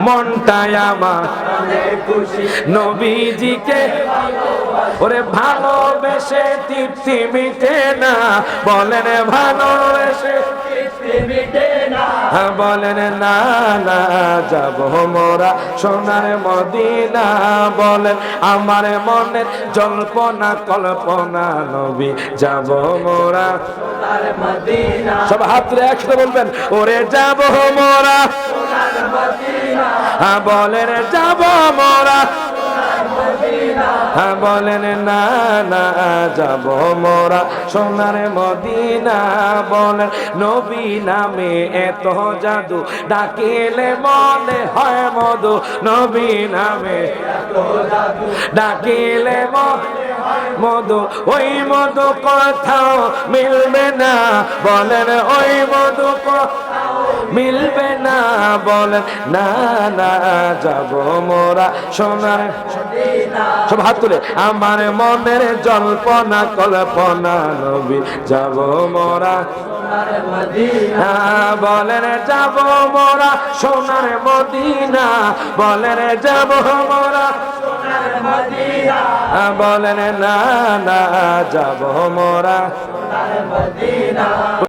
মনটাই আমার খুশি নবীজিকে ওরে ভালোবেসে তৃপ্তি মিটে না বলেন ভালোবেসে তৃপ্তি মিটে না বলেন না না যাব মোরা সোনার মদিনা বলেন আমার মনের জল্পনা কল্পনা নবী যাব মোরা সোনার মদিনা সব হাত তুলে একসাথে বলবেন ওরে যাব মোরা সোনার মদিনা বলেন যাব মোরা বলেন না না যাব মোরা সোনার মদিনা বলেন নবী নামে এত জাদু ডাকিলে মনে হয় মধু নবী নামে এত জাদু ডাকিলে মধু ওই মধু কোথাও মিলবে না বলেন ওই মধু মিলবে না বলেন না না যাব মোরা সোনার সব হাত তুলে আমার মনের জল্পনা কল্পনা নবী যাব মোরা সোনার মদিনা বলেন যাব মোরা সোনার মদিনা বলেন যাব মোরা সোনার মদিনা বলেন না না যাব মোরা সোনার মদিনা